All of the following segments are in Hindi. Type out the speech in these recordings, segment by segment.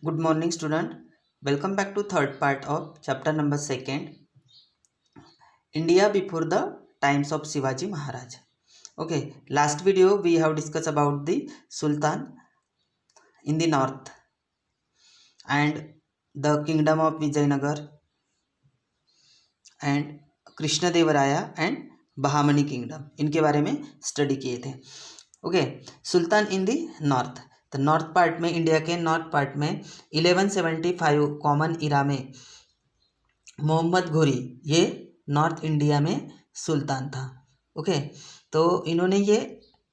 Good morning, student. Welcome back to third part of chapter number 2, India before the times of Shivaji Maharaj. Okay, last video we have discussed about the Sultan in the north and the kingdom of Vijayanagar and Krishna देवराया एंड बहामनी किंगडम, इनके बारे में स्टडी किए थे. Okay, Sultan in the north. तो नॉर्थ पार्ट में, इंडिया के नॉर्थ पार्ट में 1175 कॉमन इरा में मोहम्मद घोरी ये नॉर्थ इंडिया में सुल्तान था. ओके, तो इन्होंने ये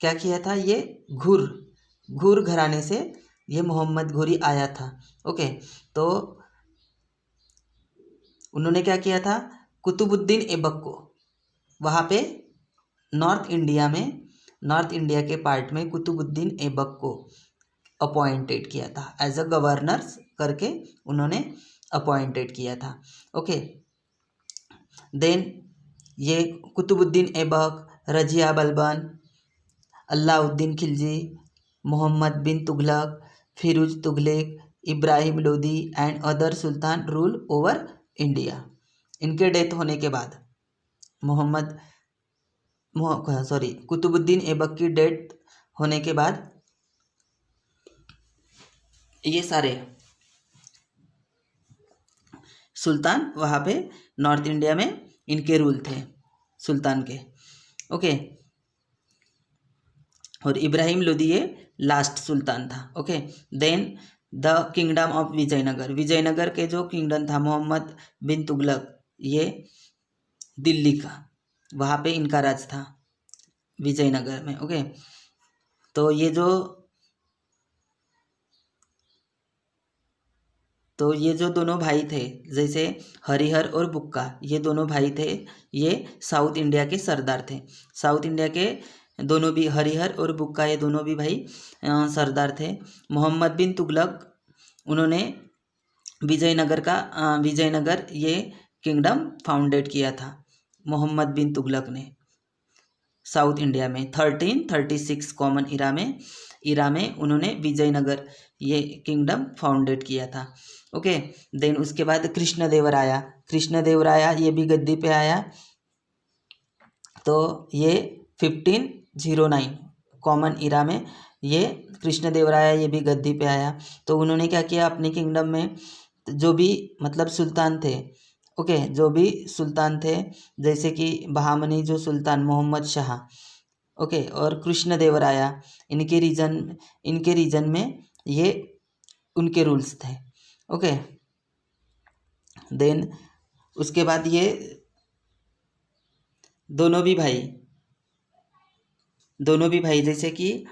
क्या किया था, ये घुर घराने से ये मोहम्मद घोरी आया था. ओके, तो उन्होंने क्या किया था, कुतुबुद्दीन ऐबक को वहाँ पे नॉर्थ इंडिया के पार्ट में कुतुबुद्दीन ऐबक को अपॉइंटेड किया था. एज अ गवर्नर करके उन्होंने अपॉइंटेड किया था. ओके, देन ये Qutbuddin Aibak, Razia Balban, Alauddin Khilji, Mohammad bin Tughlaq, Firoz Tughlaq, Ibrahim Lodi and other sultan rule over India. इनके डेथ होने के बाद कुतुबुद्दीन ऐबक की डेथ होने के बाद ये सारे सुल्तान वहाँ पे नॉर्थ इंडिया में इनके रूल थे सुल्तान के. ओके, और इब्राहिम लोदी ये लास्ट सुल्तान था. Okay, then the kingdom of Vijayanagar के जो किंगडम था मोहम्मद बिन तुगलक, ये दिल्ली का, वहाँ पे इनका राज था विजयनगर में. ओके, तो ये जो दोनों भाई थे, जैसे हरिहर और बुक्का, ये दोनों भाई थे, ये साउथ इंडिया के सरदार थे. साउथ इंडिया के दोनों भी, हरिहर और बुक्का, ये दोनों भी भाई सरदार थे. मोहम्मद बिन तुगलक, उन्होंने विजयनगर ये किंगडम फाउंडेड किया था मोहम्मद बिन तुगलक ने साउथ इंडिया में 1336 कॉमन इरा में उन्होंने विजयनगर ये किंगडम फाउंडेड किया था. ओके, देन उसके बाद कृष्ण देवराया ये भी गद्दी पे आया. तो ये 1509 कॉमन इरा में ये कृष्ण देवराया ये भी गद्दी पे आया. तो उन्होंने क्या किया, अपने किंगडम में जो भी मतलब सुल्तान थे, ओके, जो भी सुल्तान थे, जैसे कि बहामनी जो सुल्तान मोहम्मद शाह, ओके, और कृष्ण देवराया, इनके रीजन में ये उनके रूल्स थे. ओके, देन उसके बाद ये दोनों भी भाई जैसे कि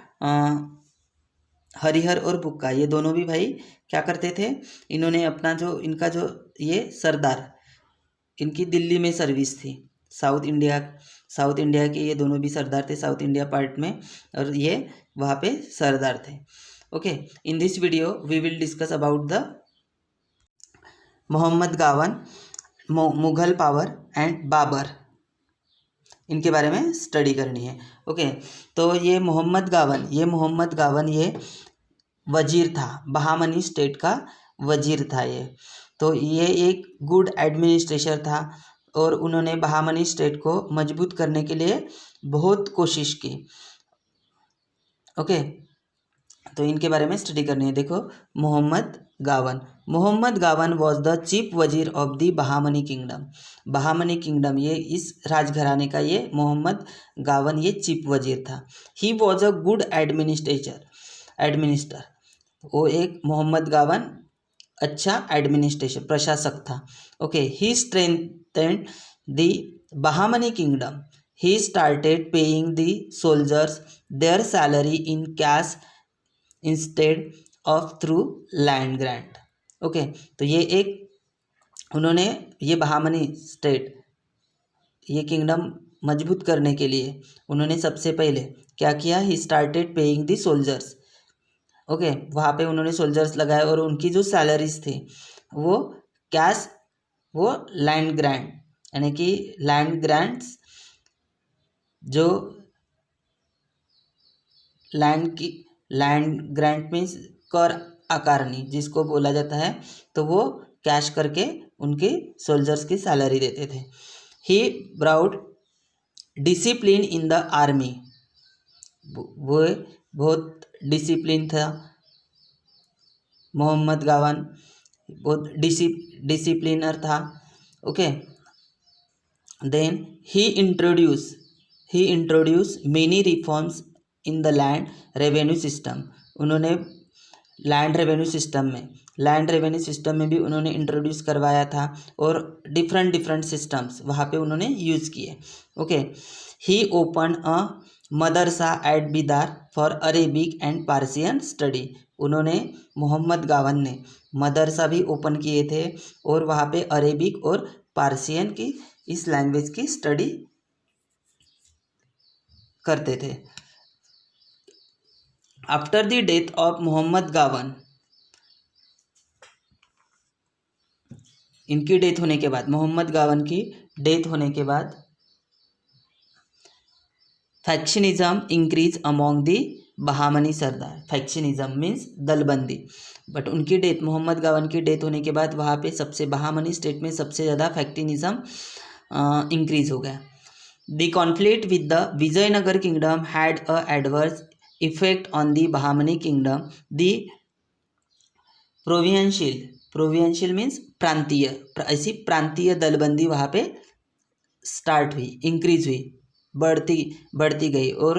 हरिहर और बुक्का, ये दोनों भी भाई क्या करते थे, इन्होंने अपना इनका ये सरदार, इनकी दिल्ली में सर्विस थी. साउथ इंडिया के ये दोनों भी सरदार थे साउथ इंडिया पार्ट में, और ये वहाँ पे सरदार थे. Okay, in this video we will discuss about the Mohammad Gawan, Mughal power and Babar, इनके बारे में स्टडी करनी है. ओके, तो ये मोहम्मद गावन ये वजीर था, बहामनी स्टेट का वजीर था ये. तो ये एक गुड एडमिनिस्ट्रेटर था और उन्होंने बहामनी स्टेट को मजबूत करने के लिए बहुत कोशिश की. ओके, तो इनके बारे में स्टडी करनी है. देखो, मोहम्मद गावन वॉज द चीफ वजीर ऑफ द बहामनी किंगडम, ये इस राजघराने का ये मोहम्मद गावन ये चीफ वजीर था. He was a good administer, वो एक मोहम्मद गावन अच्छा एडमिनिस्ट्रेशन प्रशासक था. Okay, he strengthened the Bahmani kingdom. He started paying the soldiers their salary in cash instead of through land grant. Okay, तो ये उन्होंने ये बहामनी स्टेट ये किंगडम मजबूत करने के लिए उन्होंने सबसे पहले क्या किया, ही started paying the soldiers. Okay, वहाँ पे उन्होंने सोल्जर्स लगाए और उनकी जो सैलरीज थी वो कैश, वो लैंड ग्रांट, यानी कि लैंड ग्रांट्स, जो लैंड ग्रांट मीन्स कर आकारनी, जिसको बोला जाता है, तो वो कैश करके उनके सोल्जर्स की सैलरी देते थे। He brought discipline in the army, वो बहुत डिसिप्लिन था मोहम्मद गावन, बहुत डिसिप्लिनर था। Okay, then he introduce many reforms in the land revenue system, उन्होंने लैंड रेवेन्यू सिस्टम में भी उन्होंने इंट्रोड्यूस करवाया था, और डिफरेंट सिस्टम्स वहाँ पे उन्होंने यूज़ किए। Okay, he open a madrasa at Bidar for Arabic and Persian study, उन्होंने मोहम्मद गावन ने मदरसा भी ओपन किए थे और वहाँ पे अरेबिक और पारसियन की इस लैंग्वेज की स्टडी करते थे। After the death of Mohammad Gawan, इनकी डेथ होने के बाद, मोहम्मद गावन की डेथ होने के बाद, factionism increase among the Bahmani sardar, factionism means दलबंदी, बट उनकी डेथ, मोहम्मद गावन की डेथ होने के बाद वहाँ पे सबसे बहामनी स्टेट में सबसे ज़्यादा फैक्शनिज्म इंक्रीज हो गया। The conflict with the Vijayanagar kingdom had a adverse effect on the Bahmani kingdom, the provincial means प्रांतीय, ऐसी प्रांतीय दलबंदी वहाँ पे स्टार्ट हुई, इंक्रीज हुई, बढ़ती गई, और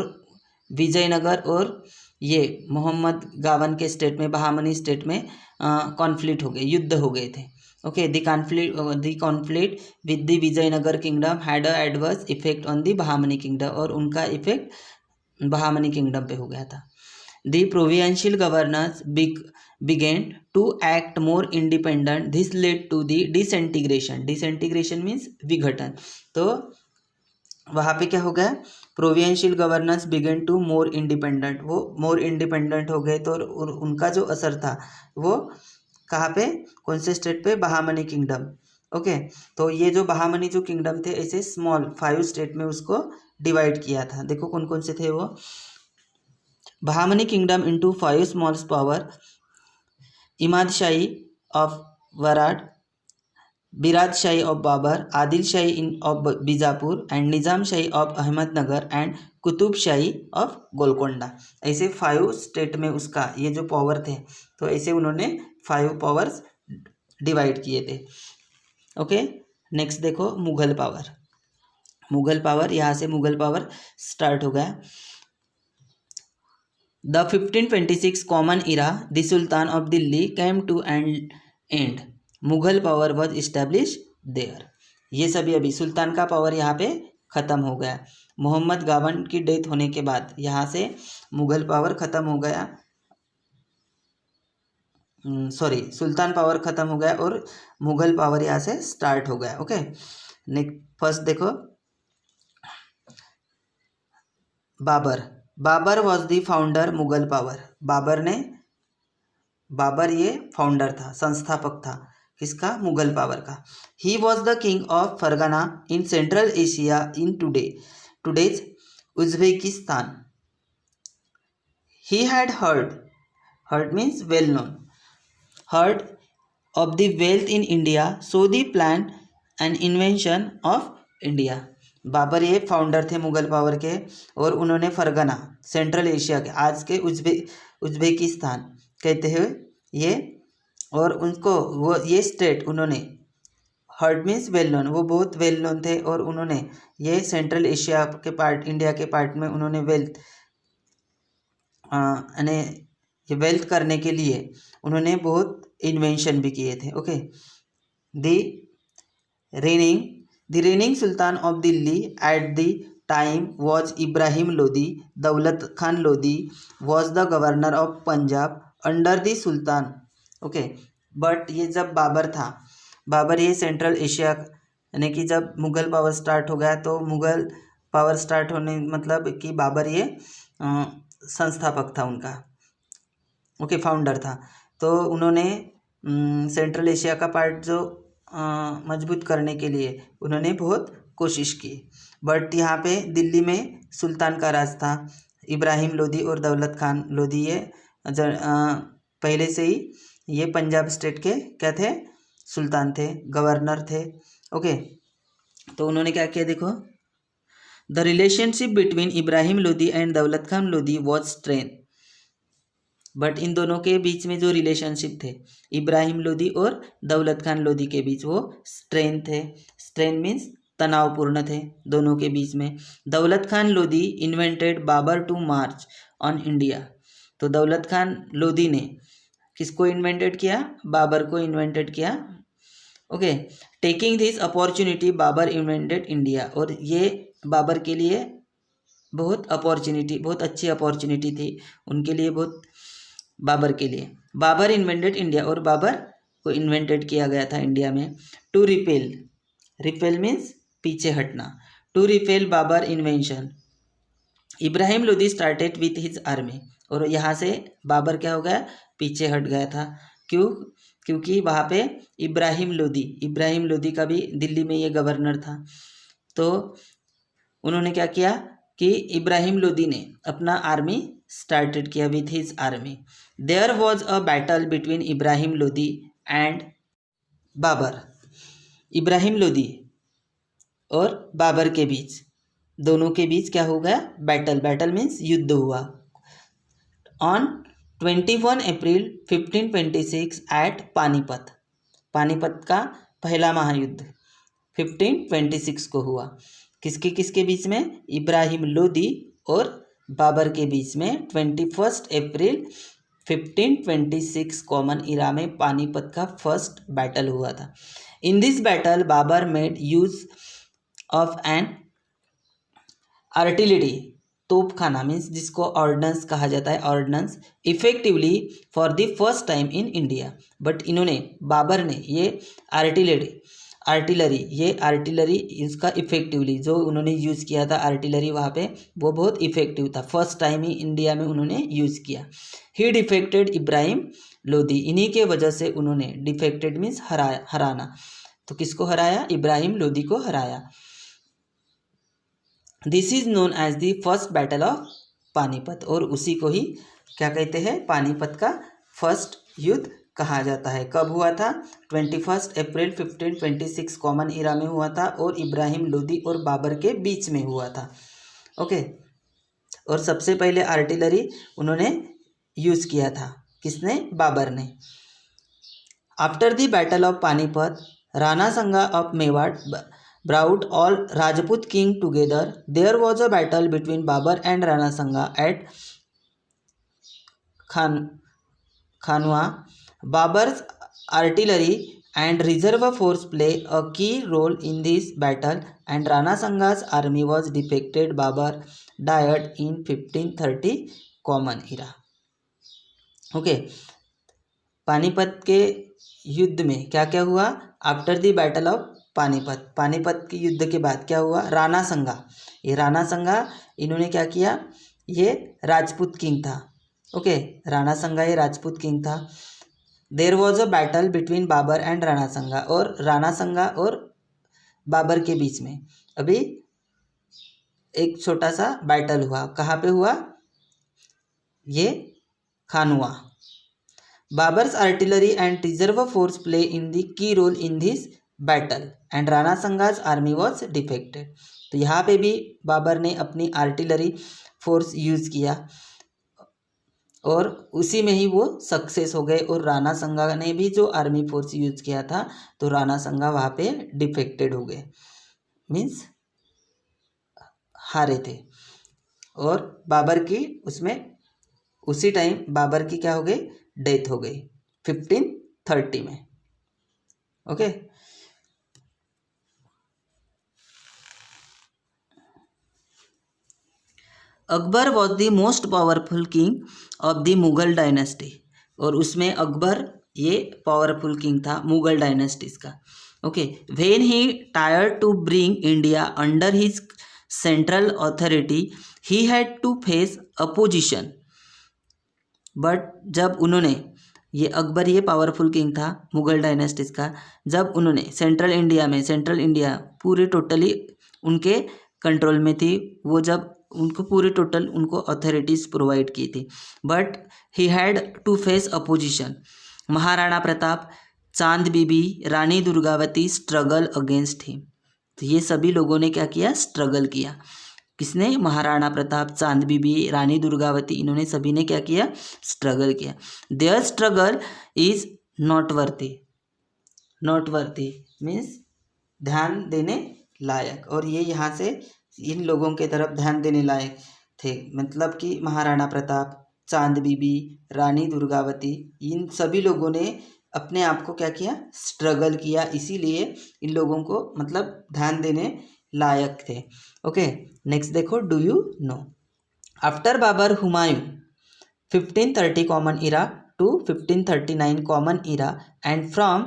विजयनगर और ये मोहम्मद गावन के स्टेट में, बहामनी स्टेट में कॉन्फ्लिक्ट हो गए, युद्ध हो गए थे। Okay, the conflict with the Vijayanagar kingdom had a adverse effect on the Bahmani kingdom, और उनका इफेक्ट बहामनी किंगडम पे हो गया था। The provincial governors began to act more independent, this led to the disintegration means विघटन, तो वहाँ पे क्या हो गया, provincial governors began to more independent, वो मोर इंडिपेंडेंट हो गए, तो और उनका जो असर था वो कहाँ पे, कौन से स्टेट पे, बहामनी किंगडम। ओके, तो ये जो बहामनी जो किंगडम थे, ऐसे स्मॉल 5 स्टेट में उसको डिवाइड किया था। देखो कौन कौन से थे वो, Bahmani kingdom into 5 small power, Imad Shahi of Varad, Barid Shahi of Babar, Adil Shahi of Bijapur and Nizam Shahi of Ahmadnagar and Qutb Shahi of Golconda, ऐसे 5 स्टेट में उसका ये जो पावर थे, तो ऐसे उन्होंने 5 पावर्स डिवाइड किए थे। ओके, नेक्स्ट देखो मुग़ल पावर, यहाँ से मुग़ल पावर स्टार्ट हो गया। The 1526 Common Era, the Sultan of Delhi came to an end. Mughal power was established there. ये सभी अभी सुल्तान का पावर यहाँ पे ख़त्म हो गया। मोहम्मद गावन की डेथ होने के बाद यहाँ से मुग़ल पावर ख़त्म हो गया, सुल्तान पावर ख़त्म हो गया और मुग़ल पावर यहाँ से स्टार्ट हो गया। ओके, नेक्स्ट फर्स्ट देखो Babur was the founder Mughal power, Babur ये फाउंडर था, संस्थापक था, किसका, मुग़ल पावर का। He was the king of Fergana in Central Asia in today's Uzbekistan. He had heard means well known, heard of the wealth in India, so the plan and invention of India. Babur ये फाउंडर थे मुग़ल पावर के, और उन्होंने फरगना, सेंट्रल एशिया के, आज के उज्बेकिस्तान कहते हैं ये, और उनको वो ये स्टेट उन्होंने, हर्ड मीन्स वेल नोन, वो बहुत वेल नोन थे, और उन्होंने ये सेंट्रल एशिया के पार्ट, इंडिया के पार्ट में उन्होंने वेल्थ करने के लिए उन्होंने बहुत इन्वेंशन भी किए थे। Okay, The reigning Sultan of Delhi at the time was Ibrahim Lodi. Daulat Khan Lodi was the governor of Punjab under the Sultan. Okay, but ये जब बाबर ये सेंट्रल एशिया, यानी कि जब मुग़ल पावर स्टार्ट हो गया, तो मुग़ल पावर स्टार्ट होने मतलब कि बाबर ये संस्थापक था उनका, ओके, फाउंडर था, तो उन्होंने सेंट्रल एशिया का पार्ट जो मजबूत करने के लिए उन्होंने बहुत कोशिश की, बट यहाँ पे दिल्ली में सुल्तान का राज था, इब्राहिम लोदी और दौलत खान लोदी ये पहले से ही ये पंजाब स्टेट के क्या थे, सुल्तान थे, गवर्नर थे। ओके, तो उन्होंने क्या किया देखो, the relationship between Ibrahim Lodi and Daulat Khan Lodi was strained. But इन दोनों के बीच में जो रिलेशनशिप थे इब्राहिम लोदी और दौलत खान लोदी के बीच, वो स्ट्रेन थे। स्ट्रेन मीन्स तनावपूर्ण थे दोनों के बीच में। Daulat Khan Lodi invented Babur to march on India. तो दौलत खान लोदी ने किसको इन्वेंटेड किया, बाबर को इन्वेंटेड किया। Okay, taking this opportunity Babur invented India. और ये बाबर के लिए बहुत अपॉर्चुनिटी, बहुत अच्छी अपॉर्चुनिटी थी उनके लिए, बहुत बाबर के लिए। बाबर इन्वेंटेड इंडिया, और बाबर को इन्वेंटेड किया गया था इंडिया में। टू रिपेल, रिपेल मीन्स पीछे हटना। To repel Babur invention, Ibrahim Lodi started with his army. और यहाँ से बाबर क्या हो गया, पीछे हट गया था। क्यों, क्योंकि वहाँ पे इब्राहिम लोदी का भी दिल्ली में ये गवर्नर था। तो उन्होंने क्या किया कि इब्राहिम लोदी ने अपना आर्मी स्टार्टेड किया with his army. There was a battle between Ibrahim Lodi and Babur. Ibrahim Lodi और बाबर के बीच, दोनों के बीच क्या हो गया, बैटल। बैटल मीन्स युद्ध हुआ। On 21 April 1526 at Panipat. Panipat का पहला महायुद्ध 1526 को हुआ। किसके किसके बीच में, इब्राहिम लोदी और बाबर के बीच में 21 अप्रैल 1526 कॉमन इरा में पानीपत का फर्स्ट बैटल हुआ था। In this battle Babur made use of an artillery, तोपखाना मीन्स जिसको ऑर्डिनेंस कहा जाता है, ordnance, effectively for the first time in India. But इन्होंने, बाबर ने ये आर्टिलरी इसका इफेक्टिवली जो उन्होंने यूज़ किया था आर्टिलरी वहाँ पे, वो बहुत इफेक्टिव था। फर्स्ट टाइम ही इंडिया में उन्होंने यूज़ किया। ही डिफेक्टेड इब्राहिम लोदी, इन्हीं के वजह से उन्होंने, डिफेक्टेड मीन्स हराना। तो किसको हराया, इब्राहिम लोदी को हराया। This is known as the first battle of Panipat, और उसी को ही क्या कहते हैं, पानीपत का फर्स्ट युद्ध कहा जाता है। कब हुआ था, 21 अप्रैल 1526 कॉमन इरा में हुआ था, और इब्राहिम लोदी और बाबर के बीच में हुआ था। ओके, और सबसे पहले आर्टिलरी उन्होंने यूज़ किया था, किसने, बाबर ने। After the battle of Panipat, Rana Sanga of Mewar brought all Rajput king together. There was a battle between Babur and Rana Sanga at Khanwa. Babur's artillery and reserve force play a key role in this battle, and Rana Sanga's army was defeated. Babur died in 1530 common era. Okay, Panipat के युद्ध में क्या क्या हुआ, after the battle of Panipat के युद्ध के बाद क्या हुआ, राणा संगा, ये राणा संगा इन्होंने क्या किया, ये राजपूत किंग था। ओके, राणा संगा ये राजपूत किंग था। There was a battle between Babur and Rana Sanga, और राणा संगा और बाबर के बीच में अभी एक छोटा सा बैटल हुआ। कहाँ पे हुआ, ये Khanwa. Babur's artillery and reserve force play in the key role in this battle and Rana Sanga's army was defected. तो यहाँ पे भी बाबर ने अपनी आर्टिलरी फोर्स यूज़ किया और उसी में ही वो सक्सेस हो गए, और राणा संगा ने भी जो आर्मी फोर्स यूज़ किया था तो राणा संगा वहाँ पे डिफेक्टेड हो गए, मीन्स हारे थे। और बाबर की उसमें उसी टाइम बाबर की क्या हो गई, डेथ हो गई 1530 में। Okay, Akbar was the most powerful king of the Mughal dynasty, और उसमें अकबर ये पावरफुल किंग था मुगल डायनेस्टीज का। Okay, when he tired to bring India under his central authority he had to face opposition. But जब उन्होंने, ये अकबर ये पावरफुल किंग था मुगल डायनेस्टीज का, जब उन्होंने सेंट्रल इंडिया पूरे टोटली उनके कंट्रोल में थी, वो जब उनको पूरे टोटल उनको अथॉरिटीज़ प्रोवाइड की थी, but he had to face opposition. Maharana Pratap, Chand Bibi, Rani Durgavati struggle against him. तो ये सभी लोगों ने क्या किया, स्ट्रगल किया। किसने, महाराणा प्रताप, चांद बीबी, रानी दुर्गावती, इन्होंने सभी ने क्या किया, स्ट्रगल किया। Their struggle is not worthy, not worthy means ध्यान देने लायक, और ये यहाँ से इन लोगों के तरफ ध्यान देने लायक थे, मतलब कि महाराणा प्रताप, चांद बीबी, रानी दुर्गावती, इन सभी लोगों ने अपने आप को क्या किया, स्ट्रगल किया, इसीलिए इन लोगों को मतलब ध्यान देने लायक थे। ओके, नेक्स्ट देखो, do you know. After Babur Humayun 1530 common era to 1539 common era and from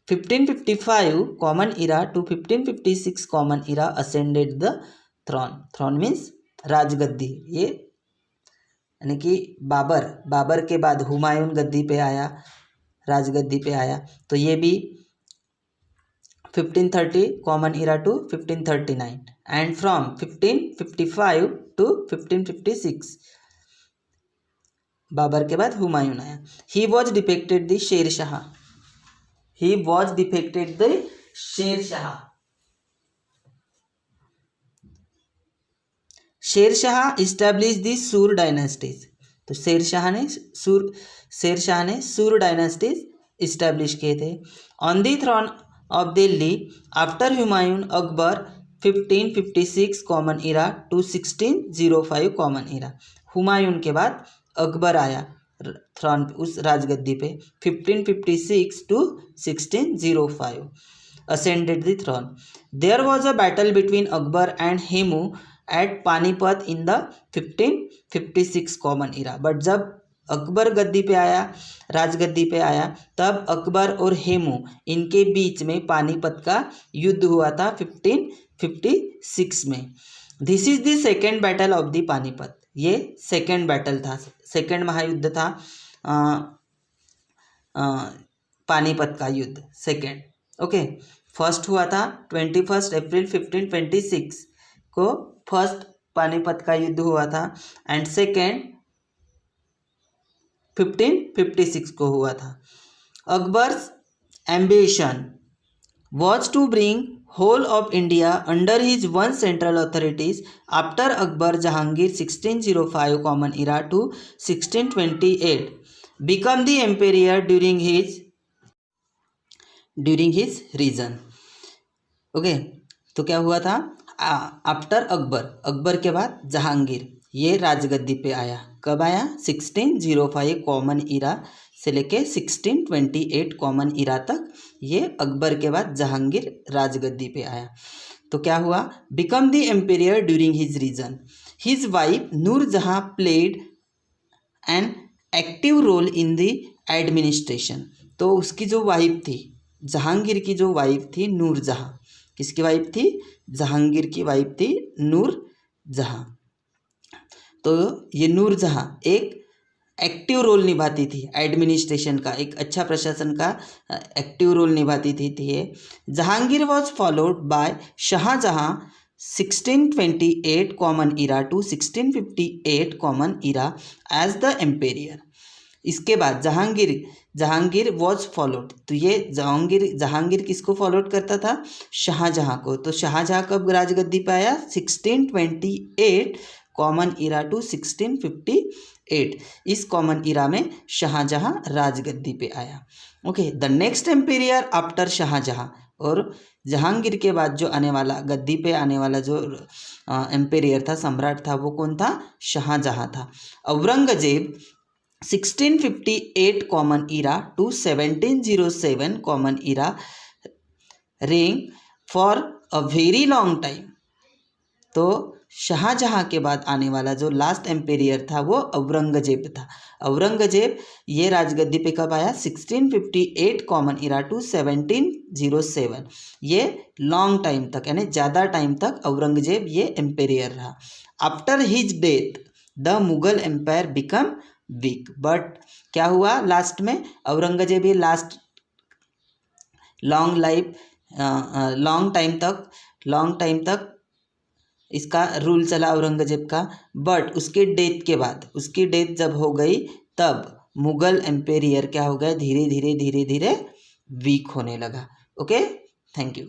1555 common era to 1556 common era ascended the throne. Throne means राजगद्दी, ये यानी कि बाबर के बाद हुमायूं गद्दी पे आया, राजगद्दी पे आया, तो ये भी 1530 common era to 1539 and from 1555 to 1556 Babur के बाद हुमायूं आया। He was depicted the Sher Shah, he was depicted the Sher Shah. Sher Shah establish दी सूर डायनेस्टीज। तो शेर शाह ने सूर डायनेस्टीज इस्टेब्लिश किए थे। On the throne of Delhi after Humayun Akbar 1556 common era to 1605 common era. Humayun के बाद अकबर आया थ्रोन उस राजगद्दी पे 1556 to 1605 ascended the throne. There was a battle between Akbar and Hemu at Panipat in the 1556 common Ira. But जब अकबर गद्दी पे आया, राजगद्दी पे आया, तब अकबर और हेमू इनके बीच में पानीपत का युद्ध हुआ था 1556 में। This is the second battle of the Panipat, ये सेकेंड बैटल था, सेकेंड महायुद्ध था पानीपत का युद्ध, सेकेंड। ओके, फर्स्ट हुआ था 21 अप्रैल 1526 को फर्स्ट पानीपत का युद्ध हुआ था, एंड सेकेंड 1556 को हुआ था। Akbar's ambition was to bring whole of India under his one central authorities after Akbar Jahangir 1605 common era to 1628 become the emperor during his reign. Okay, तो क्या हुआ था, आफ्टर अकबर के बाद जहांगीर ये राजगद्दी पे आया। कब आया, 1605 कॉमन इरा से लेके 1628 कॉमन इरा तक ये अकबर के बाद जहांगीर राजगद्दी पे आया। तो क्या हुआ, become the emperor during his reign. His wife Nur Jahan played an active role in the administration. तो उसकी जो वाइफ थी, जहांगीर की जो वाइफ थी नूर जहाँ, किसकी वाइफ थी, जहांगीर की वाइफ थी नूर जहाँ। तो ये नूर जहाँ एक एक्टिव रोल निभाती थी एडमिनिस्ट्रेशन का, एक अच्छा प्रशासन का एक्टिव रोल निभाती थी ये। Jahangir was followed by Shahjahan 1628 common era to 1658 common era as the emperor. इसके बाद जहांगीर वॉज फॉलोड, तो ये जहांगीर किसको फॉलोड करता था, शाहजहाँ को। तो शाहजहाँ कब राजगद्दी पे आया, 1628 कॉमन इरा टू 1658, इस कॉमन इरा में शाहजहाँ राजगद्दी पे आया। Okay, the next emperor after Shahjahan, और जहांगीर के बाद जो आने वाला गद्दी पे आने वाला जो एम्पेरियर था, सम्राट था, वो कौन था, शाहजहाँ था। Aurangzeb 1658 common era to 1707 common era reigned for a very long time. तो शाहजहाँ के बाद आने वाला जो लास्ट एम्पेरियर था वो औरंगजेब था। औरंगजेब ये राजगद्दी पे कब आया, 1658 कॉमन इरा टू 1707, ये लॉन्ग टाइम तक यानी ज़्यादा टाइम तक औरंगजेब ये एम्पेरियर रहा। After his death the Mughal empire become weak. But क्या हुआ लास्ट में, औरंगजेब ये लास्ट लॉन्ग टाइम तक इसका रूल चला औरंगजेब का। बट उसकी डेथ जब हो गई तब मुगल एम्पेरियर क्या हो गया, धीरे धीरे वीक होने लगा। Okay, thank you.